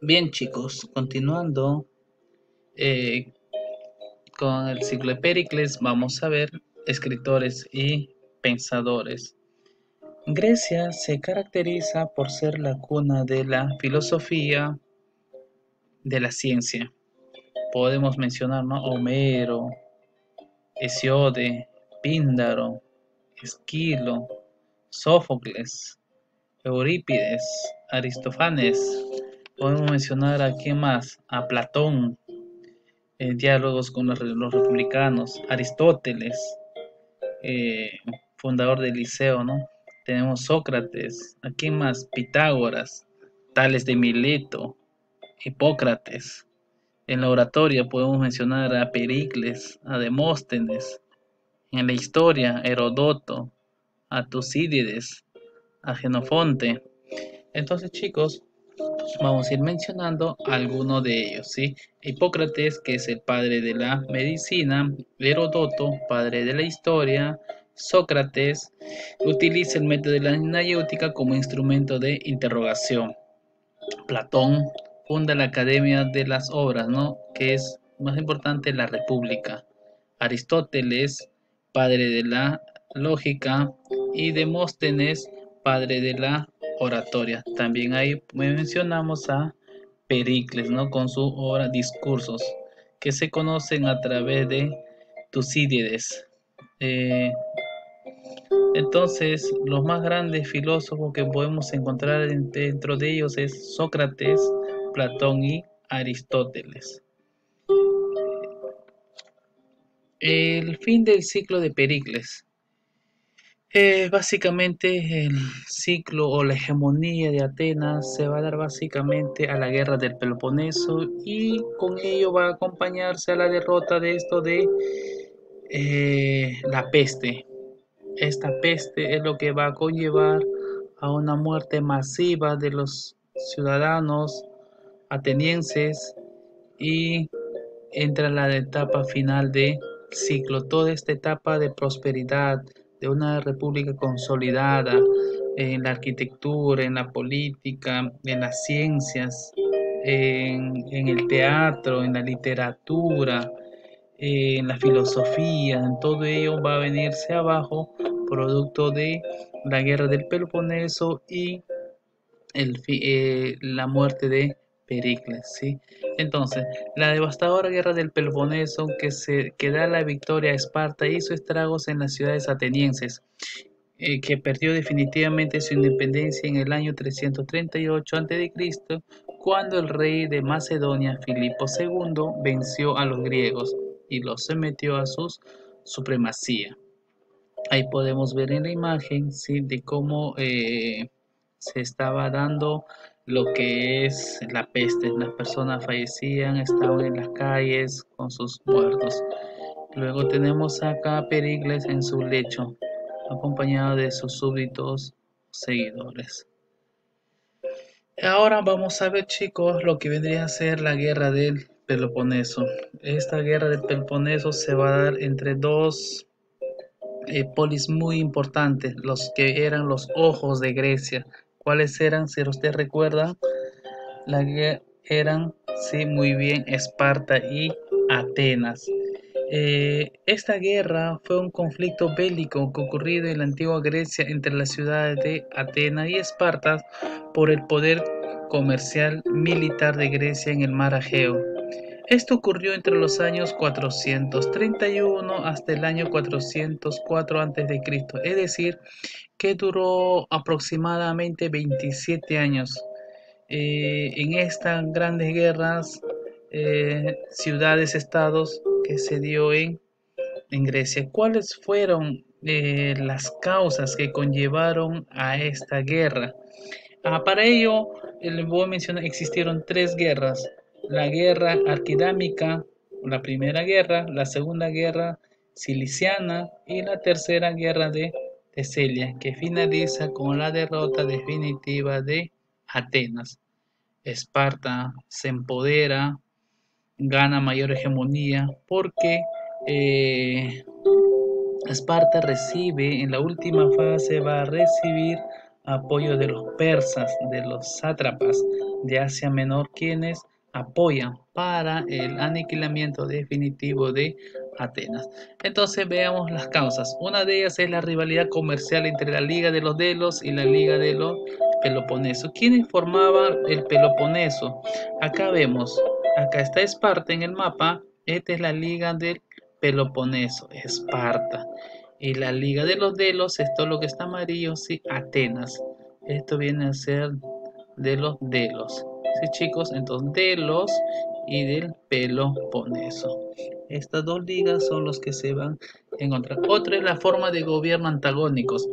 Bien, chicos, continuando eh, con el ciclo de Pericles, vamos a ver escritores y pensadores. Grecia se caracteriza por ser la cuna de la filosofía, de la ciencia. Podemos mencionar, ¿no? Homero, Hesiode, Píndaro, Esquilo, Sófocles, Eurípides, Aristófanes. Podemos mencionar a quién más, a Platón, diálogos con los republicanos, Aristóteles, eh, fundador del Liceo, ¿no? Tenemos Sócrates, ¿a quién más? Pitágoras, Tales de Mileto, Hipócrates. En la oratoria podemos mencionar a Pericles, a Demóstenes. En la historia, Herodoto, a Tucídides, a Genofonte. Entonces, chicos, vamos a ir mencionando algunos de ellos, ¿sí? Hipócrates, que es el padre de la medicina, Heródoto, padre de la historia, Sócrates, utiliza el método de la nayéutica como instrumento de interrogación. Platón funda la Academia de las Obras, ¿no? Que es más importante la República. Aristóteles, padre de la lógica, y Demóstenes, padre de la oratoria. También ahí mencionamos a Pericles, ¿no? Con su obra Discursos, que se conocen a través de Tucídides. Eh, entonces, los más grandes filósofos que podemos encontrar dentro de ellos es Sócrates, Platón y Aristóteles. El fin del ciclo de Pericles. Básicamente el ciclo o la hegemonía de Atenas se va a dar básicamente a la guerra del Peloponeso y con ello va a acompañarse a la derrota de esto de la peste. Esta peste es lo que va a conllevar a una muerte masiva de los ciudadanos atenienses y entra la etapa final de ciclo, toda esta etapa de prosperidad, de una república consolidada en la arquitectura, en la política, en las ciencias, en el teatro, en la literatura, en la filosofía, en todo ello va a venirse abajo producto de la guerra del Peloponeso y la muerte de Pericles, ¿sí? Entonces, la devastadora guerra del Peloponeso que da la victoria a Esparta hizo estragos en las ciudades atenienses, que perdió definitivamente su independencia en el año 338 a.C., cuando el rey de Macedonia, Filipo II, venció a los griegos y los sometió a su supremacía. Ahí podemos ver en la imagen, ¿sí? De cómo se estaba dando lo que es la peste. Las personas fallecían, estaban en las calles con sus muertos. Luego tenemos acá a Pericles en su lecho, acompañado de sus súbditos seguidores. Ahora vamos a ver, chicos, lo que vendría a ser la guerra del Peloponeso. Esta guerra del Peloponeso se va a dar entre dos polis muy importantes, los que eran los ojos de Grecia. ¿Cuáles eran? Si usted recuerda, eran, sí, muy bien, Esparta y Atenas. Esta guerra fue un conflicto bélico que ocurrido en la antigua Grecia entre las ciudades de Atenas y Esparta por el poder comercial militar de Grecia en el mar Egeo. Esto ocurrió entre los años 431 hasta el año 404 a.C., es decir, que duró aproximadamente 27 años. En estas grandes guerras, ciudades-estados que se dio en Grecia. ¿Cuáles fueron las causas que conllevaron a esta guerra? Para ello, les voy a mencionar, existieron tres guerras. La guerra arquidámica, la primera guerra, la segunda guerra ciliciana y la tercera guerra de Teselia, que finaliza con la derrota definitiva de Atenas. Esparta se empodera, gana mayor hegemonía porque eh, Esparta recibe, en la última fase va a recibir apoyo de los persas, de los sátrapas de Asia Menor, quienes apoyan para el aniquilamiento definitivo de Atenas. Entonces veamos las causas. Una de ellas es la rivalidad comercial entre la Liga de los Delos y la Liga de los Peloponeso. ¿Quiénes formaban el Peloponeso? Acá vemos, acá está Esparta en el mapa. Esta es la Liga del Peloponeso, Esparta. Y la Liga de los Delos, esto es lo que está amarillo, sí, Atenas. Esto viene a ser de los Delos. Sí, chicos, entonces Delos y del Peloponeso. Estas dos ligas son los que se van a encontrar. Otra es la forma de gobierno antagónicos.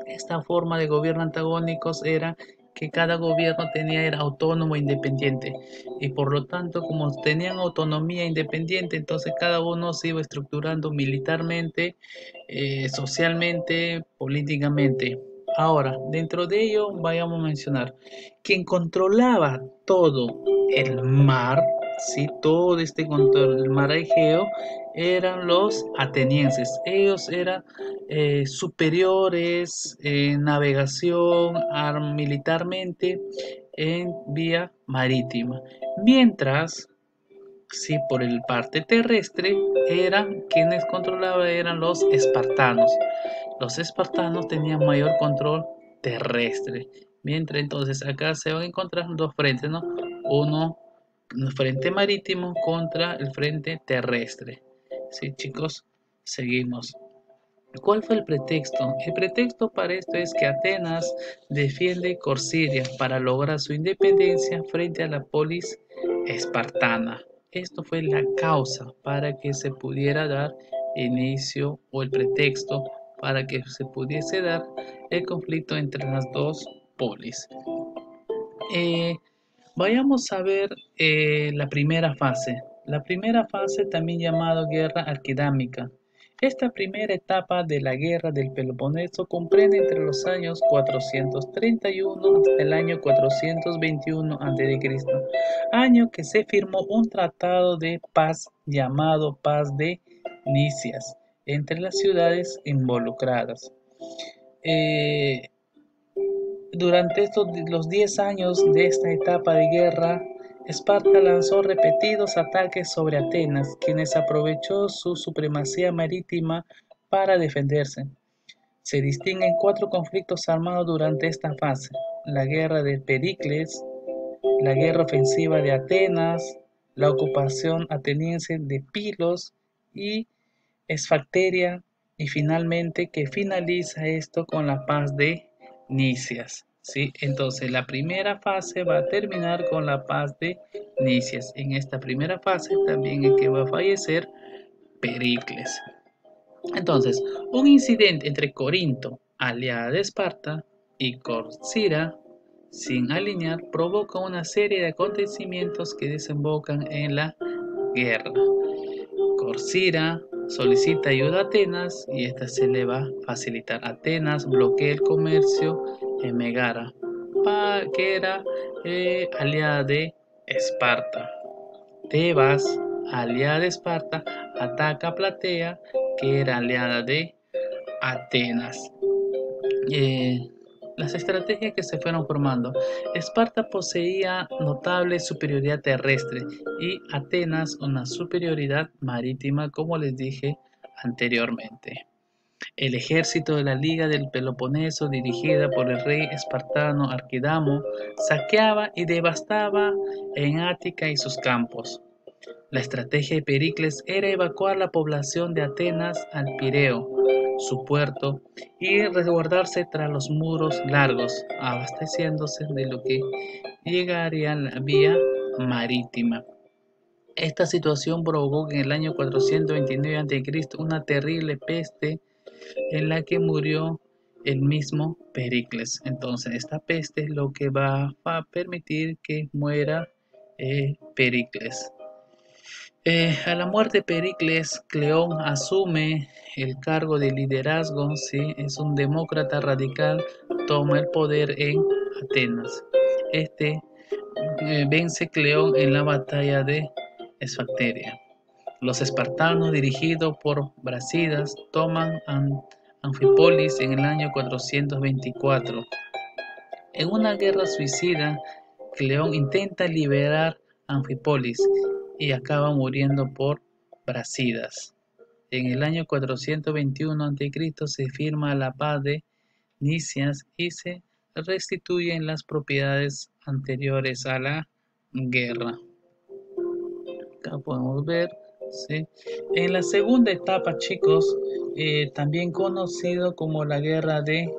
Esta forma de gobierno antagónicos era que cada gobierno era autónomo e independiente, y por lo tanto, como tenían autonomía independiente, entonces cada uno se iba estructurando militarmente, socialmente, políticamente. Ahora, dentro de ello vayamos a mencionar quien controlaba todo el mar, ¿sí? Todo este control del mar Egeo eran los atenienses. Ellos eran superiores en navegación militarmente en vía marítima. Mientras, sí, por el parte terrestre, eran quienes controlaban eran los espartanos. Los espartanos tenían mayor control terrestre. Mientras entonces acá se van a encontrar dos frentes, ¿no? Uno, el frente marítimo contra el frente terrestre. Sí, chicos, seguimos. ¿Cuál fue el pretexto? El pretexto para esto es que Atenas defiende Corciria para lograr su independencia frente a la polis espartana. Esto fue la causa para que se pudiera dar inicio o el pretexto para que se pudiese dar el conflicto entre las dos polis. Eh, Vayamos a ver la primera fase. La primera fase, también llamada guerra alquidámica. Esta primera etapa de la guerra del Peloponeso comprende entre los años 431 hasta el año 421 a.C., año que se firmó un tratado de paz llamado Paz de Nicias entre las ciudades involucradas. Eh, Durante los 10 años de esta etapa de guerra, Esparta lanzó repetidos ataques sobre Atenas, quienes aprovechó su supremacía marítima para defenderse. Se distinguen 4 conflictos armados durante esta fase: la guerra de Pericles, la guerra ofensiva de Atenas, la ocupación ateniense de Pilos y Esfacteria, y finalmente que finaliza esto con la paz de Nicias. ¿Sí? Entonces la primera fase va a terminar con la paz de Nicias. En esta primera fase también es que va a fallecer Pericles. Entonces, un incidente entre Corinto, aliada de Esparta, y Corcira, sin alinear, provoca una serie de acontecimientos que desembocan en la guerra. Corcira solicita ayuda a Atenas y esta se le va a facilitar. Atenas bloquea el comercio en Megara, que era aliada de Esparta. Tebas, aliada de Esparta, ataca a Platea, que era aliada de Atenas. Eh, las estrategias que se fueron formando. Esparta poseía notable superioridad terrestre y Atenas una superioridad marítima, como les dije anteriormente. El ejército de la Liga del Peloponeso, dirigida por el rey espartano Arquidamo, saqueaba y devastaba en Ática y sus campos. La estrategia de Pericles era evacuar la población de Atenas al Pireo, su puerto, y resguardarse tras los muros largos, abasteciéndose de lo que llegaría a la vía marítima. Esta situación provocó en el año 429 a.C. una terrible peste en la que murió el mismo Pericles. Entonces, esta peste es lo que va a permitir que muera Pericles. A la muerte de Pericles, Cleón asume el cargo de liderazgo, ¿sí? Es un demócrata radical, toma el poder en Atenas. Este vence Cleón en la batalla de Esfacteria. Los espartanos, dirigidos por Brasidas, toman Anfípolis en el año 424. En una guerra suicida, Cleón intenta liberar Anfípolis y acaba muriendo por Brásidas. En el año 421 a.C. se firma la paz de Nicias y se restituyen las propiedades anteriores a la guerra. Acá podemos ver, ¿sí? En la segunda etapa, chicos, también conocido como la guerra de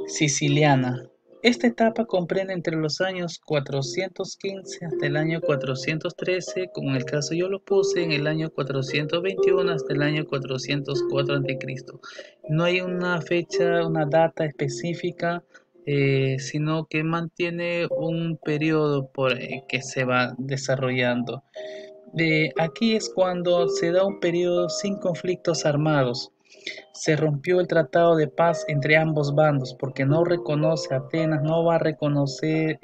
Siciliana. Esta etapa comprende entre los años 415 hasta el año 413, como en el caso yo lo puse en el año 421 hasta el año 404 a.C. No hay una fecha, una data específica, sino que mantiene un periodo que se va desarrollando. Aquí es cuando se da un periodo sin conflictos armados. Se rompió el tratado de paz entre ambos bandos porque no reconoce Atenas, no va a reconocer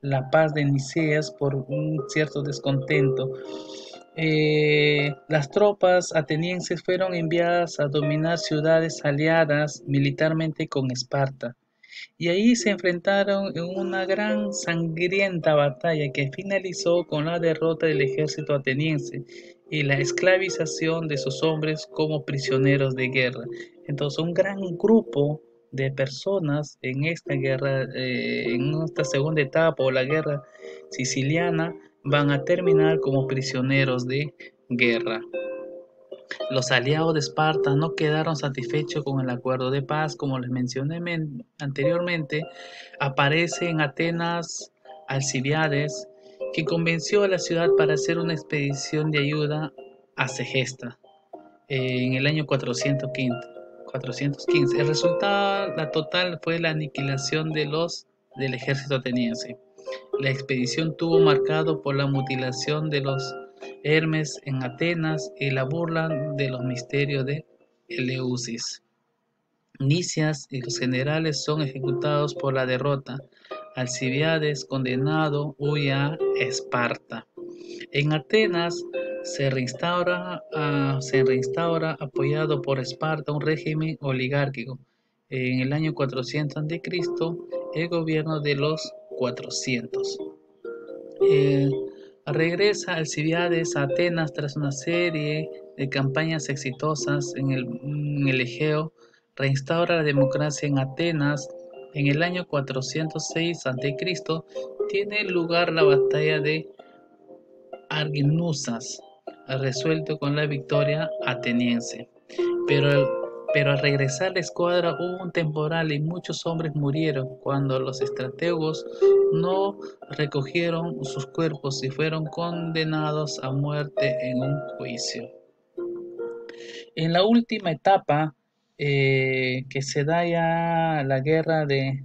la paz de Niceas por un cierto descontento. Las tropas atenienses fueron enviadas a dominar ciudades aliadas militarmente con Esparta y ahí se enfrentaron en una gran sangrienta batalla que finalizó con la derrota del ejército ateniense y la esclavización de sus hombres como prisioneros de guerra. Entonces un gran grupo de personas en esta guerra, en esta segunda etapa o la guerra siciliana, van a terminar como prisioneros de guerra. Los aliados de Esparta no quedaron satisfechos con el acuerdo de paz, como les mencioné anteriormente. Aparece en Atenas Alcibiades, que convenció a la ciudad para hacer una expedición de ayuda a Segesta en el año 415. El resultado, la total, fue la aniquilación del ejército ateniense. La expedición tuvo marcado por la mutilación de los Hermes en Atenas y la burla de los misterios de Eleusis. Nicias y los generales son ejecutados por la derrota. Alcibiades, condenado, huye a Esparta. En Atenas se reinstaura apoyado por Esparta un régimen oligárquico. En el año 400 a.C., el gobierno de los 400. Eh, Regresa Alcibiades a Atenas tras una serie de campañas exitosas en el Egeo, reinstaura la democracia en Atenas. En el año 406 a.C. tiene lugar la batalla de Arginusas, resuelto con la victoria ateniense. Pero al regresar la escuadra hubo un temporal y muchos hombres murieron cuando los estrategos no recogieron sus cuerpos y fueron condenados a muerte en un juicio. En la última etapa, que se da ya la guerra de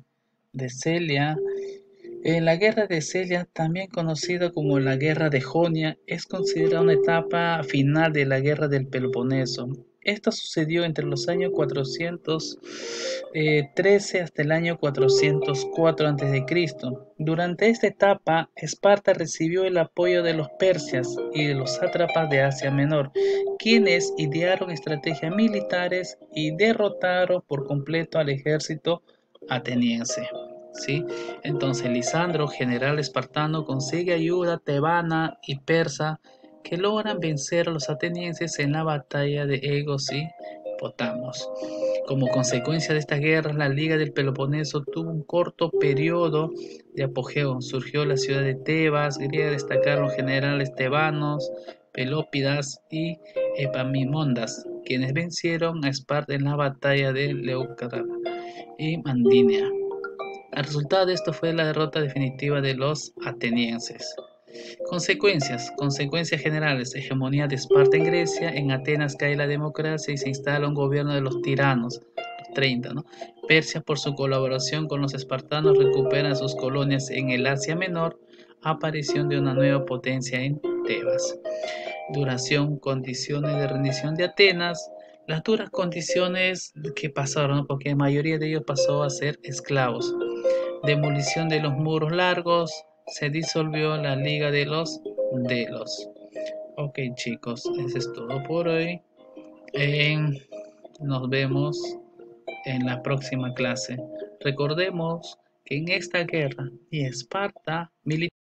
Celia, la guerra de Celia, también conocida como la guerra de Jonia, es considerada una etapa final de la guerra del Peloponeso. Esta sucedió entre los años 413 hasta el año 404 a.C. Durante esta etapa, Esparta recibió el apoyo de los persias y de los sátrapas de Asia Menor, quienes idearon estrategias militares y derrotaron por completo al ejército ateniense. ¿Sí? Entonces Lisandro, general espartano, consigue ayuda tebana y persa que logran vencer a los atenienses en la batalla de Egos y Potamos. Como consecuencia de esta guerra, la Liga del Peloponeso tuvo un corto periodo de apogeo. Surgió la ciudad de Tebas, griega, destacaron los generales tebanos, Pelópidas y Epaminondas, quienes vencieron a Esparta en la batalla de Leuctra y Mandinia. El resultado de esto fue la derrota definitiva de los atenienses. Consecuencias generales, hegemonía de Esparta en Grecia, en Atenas cae la democracia y se instala un gobierno de los tiranos, los 30, ¿no? Persia, por su colaboración con los espartanos, recupera sus colonias en el Asia Menor, aparición de una nueva potencia en Tebas. Duración, condiciones de rendición de Atenas, las duras condiciones que pasaron, ¿no? Porque la mayoría de ellos pasó a ser esclavos. Demolición de los muros largos, se disolvió la Liga de los Delos. Ok, chicos, eso es todo por hoy. Nos vemos en la próxima clase. Recordemos que en esta guerra ni Esparta militó